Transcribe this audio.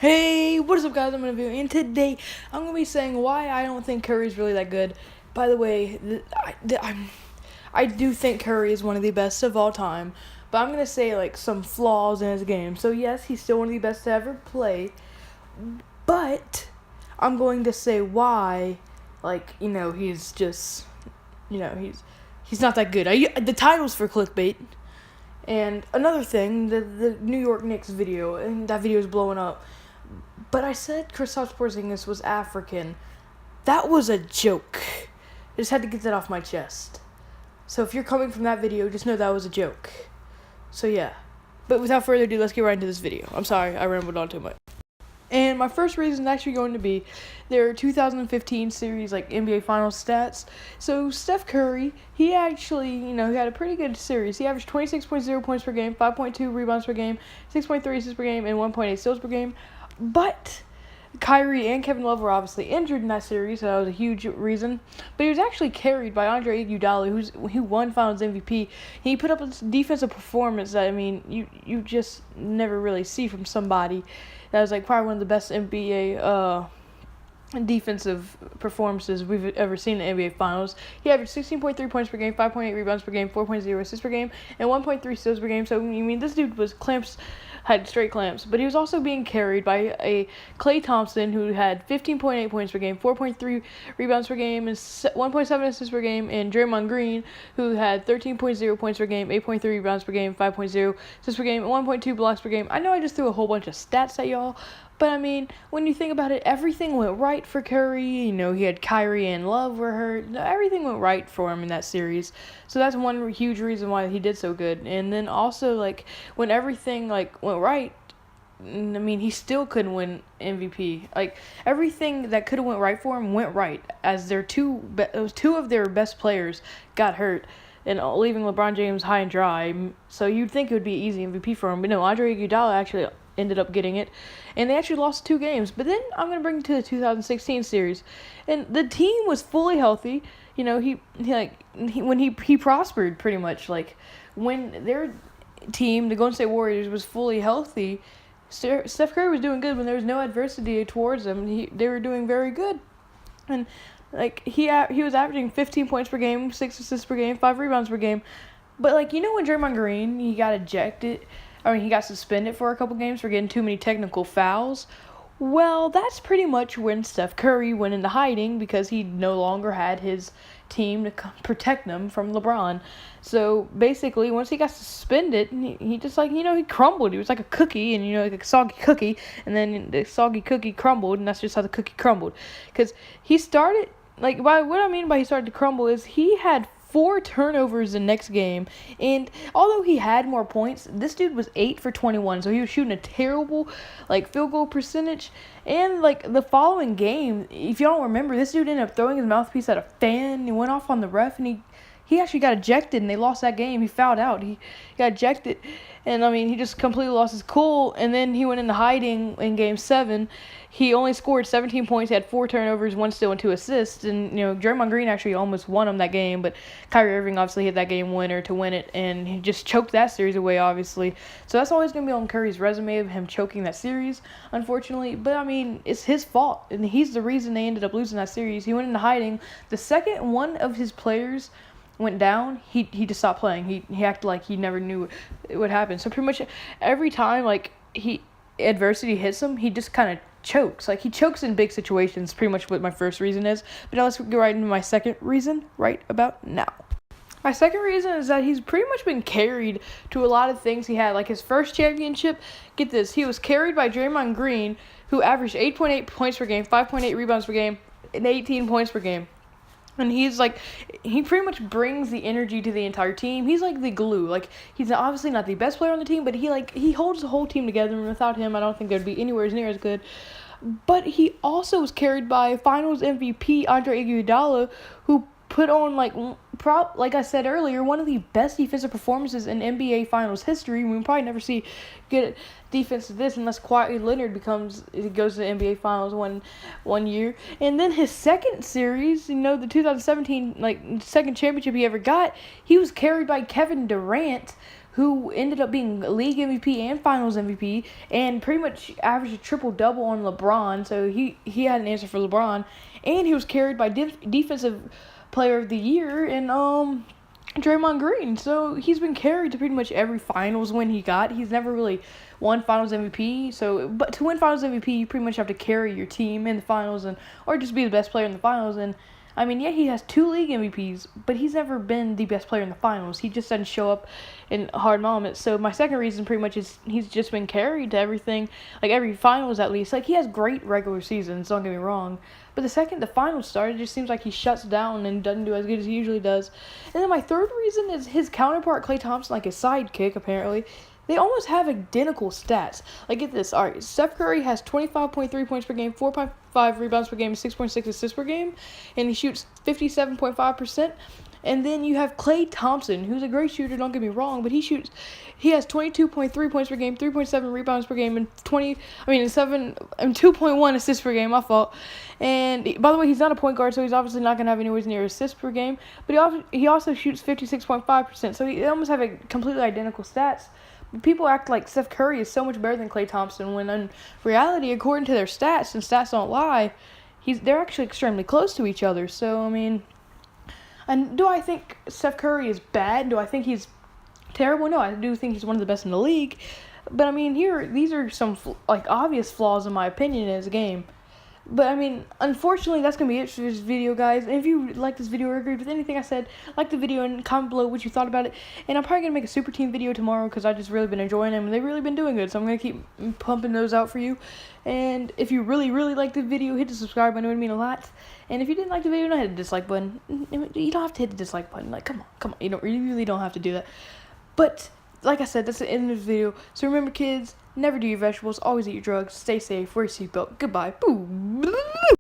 Hey, what is up, guys? I'm gonna be, and today I'm gonna be saying why I don't think Curry's really that good. By the way, I do think Curry is one of the best of all time, but I'm gonna say like some flaws in his game. So yes, he's still one of the best to ever play, but I'm going to say why, he's just, he's not that good. The title's for clickbait. And another thing, the New York Knicks video, and that video is blowing up. But I said Kristaps Porzingis was African. That was a joke. I just had to get that off my chest. So if you're coming from that video, just know that was a joke. So yeah. But without further ado, let's get right into this video. I'm sorry, I rambled on too much. And my first reason is actually going to be their 2015 series, NBA Finals stats. So Steph Curry, he actually, he had a pretty good series. He averaged 26.0 points per game, 5.2 rebounds per game, 6.3 assists per game, and 1.8 steals per game. But Kyrie and Kevin Love were obviously injured in that series, so that was a huge reason. But he was actually carried by Andre Iguodala, who won Finals MVP. He put up a defensive performance that, you just never really see from somebody. That was probably one of the best NBA defensive performances we've ever seen in the NBA Finals. He averaged 16.3 points per game, 5.8 rebounds per game, 4.0 assists per game, and 1.3 steals per game. So, this dude had straight clamps. But he was also being carried by a Klay Thompson, who had 15.8 points per game, 4.3 rebounds per game, and 1.7 assists per game, and Draymond Green, who had 13.0 points per game, 8.3 rebounds per game, 5.0 assists per game, and 1.2 blocks per game. I know I just threw a whole bunch of stats at y'all, but when you think about it, everything went right for Curry. He had Kyrie and Love were hurt. Everything went right for him in that series. So that's one huge reason why he did so good. And then also, when everything, went right, he still couldn't win MVP. Everything that could have went right for him went right, as two of their best players got hurt, and leaving LeBron James high and dry. So you'd think it would be an easy MVP for him. But no, Andre Iguodala actually ended up getting it, and they actually lost 2 games. But then I'm gonna bring you to the 2016 series, and the team was fully healthy. When he prospered pretty much. When their team, the Golden State Warriors, was fully healthy, Steph Curry was doing good. When there was no adversity towards them, they were doing very good. And he was averaging 15 points per game, 6 assists per game, 5 rebounds per game. But when Draymond Green, he got ejected. He got suspended for a couple games for getting too many technical fouls. Well, that's pretty much when Steph Curry went into hiding, because he no longer had his team to protect them from LeBron. So basically, once he got suspended, he just he crumbled. He was like a cookie, and like a soggy cookie, and then the soggy cookie crumbled, and that's just how the cookie crumbled. Because he started, what I mean by he started to crumble is he had 4 turnovers the next game, and although he had more points, this dude was 8 for 21, so he was shooting a terrible field goal percentage. And the following game, if you don't remember, this dude ended up throwing his mouthpiece at a fan. He went off on the ref, and he actually got ejected, and they lost that game. He fouled out. He got ejected, and he just completely lost his cool. And then he went into hiding in Game 7. He only scored 17 points. He had 4 turnovers, 1 steal, and 2 assists. And Draymond Green actually almost won him that game, but Kyrie Irving obviously hit that game winner to win it, and he just choked that series away, obviously. So that's always gonna be on Curry's resume, of him choking that series, unfortunately. But it's his fault, and he's the reason they ended up losing that series. He went into hiding. The second one of his players went down, he just stopped playing. He acted like he never knew it would happen. So pretty much every time adversity hits him, he just kind of chokes. He chokes in big situations. Pretty much what my first reason is. But now let's go right into my second reason right about now. My second reason is that he's pretty much been carried to a lot of things he had. His first championship, get this, he was carried by Draymond Green, who averaged 8.8 points per game, 5.8 rebounds per game, and 18 points per game. And he's he pretty much brings the energy to the entire team. He's the glue. He's obviously not the best player on the team, but he holds the whole team together. And without him, I don't think they'd be anywhere near as good. But he also was carried by Finals MVP Andre Iguodala, who put on like I said earlier, one of the best defensive performances in NBA Finals history. We'll probably never see good defense to this unless Kawhi Leonard goes to the NBA Finals one year. And then his second series, the 2017 second championship he ever got, he was carried by Kevin Durant, who ended up being league MVP and finals MVP, and pretty much averaged a triple-double on LeBron, so he had an answer for LeBron, and he was carried by defensive player of the year and Draymond Green. So he's been carried to pretty much every finals win he got. He's never really won finals MVP. But to win finals MVP, you pretty much have to carry your team in the finals or just be the best player in the finals. And I mean, yeah, he has 2 league MVPs, but he's never been the best player in the finals. He just doesn't show up in hard moments. So my second reason pretty much is he's just been carried to everything, like every finals at least. Like, he has great regular seasons, don't get me wrong. But the second the finals start, it just seems like he shuts down and doesn't do as good as he usually does. And then my third reason is his counterpart, Klay Thompson, like his sidekick, apparently. They almost have identical stats. Like, get this. All right, Steph Curry has 25.3 points per game, 4.5 rebounds per game, and 6.6 assists per game, and he shoots 57.5%. And then you have Klay Thompson, who's a great shooter, don't get me wrong, but he has 22.3 points per game, 3.7 rebounds per game, and 2.1 assists per game, my fault. And by the way, he's not a point guard, so he's obviously not going to have anywhere near assists per game, but he also shoots 56.5%, so they almost have a completely identical stats. People act like Steph Curry is so much better than Klay Thompson, when in reality, according to their stats, and stats don't lie, they're actually extremely close to each other. So, I mean, and do I think Steph Curry is bad? Do I think he's terrible? No, I do think he's one of the best in the league. But, I mean, these are some, obvious flaws, in my opinion, in his game. But, I mean, unfortunately, that's going to be it for this video, guys. And if you like this video or agreed with anything I said, like the video and comment below what you thought about it. And I'm probably going to make a super team video tomorrow because I've just really been enjoying them. And they've really been doing good. So I'm going to keep pumping those out for you. And if you really, really like the video, hit the subscribe button. It would mean a lot. And if you didn't like the video, don't hit the dislike button. You don't have to hit the dislike button. Like, come on. You really don't have to do that. But, like I said, that's the end of the video. So remember, kids, never do your vegetables. Always eat your drugs. Stay safe. Wear your seatbelt. Goodbye. Boom.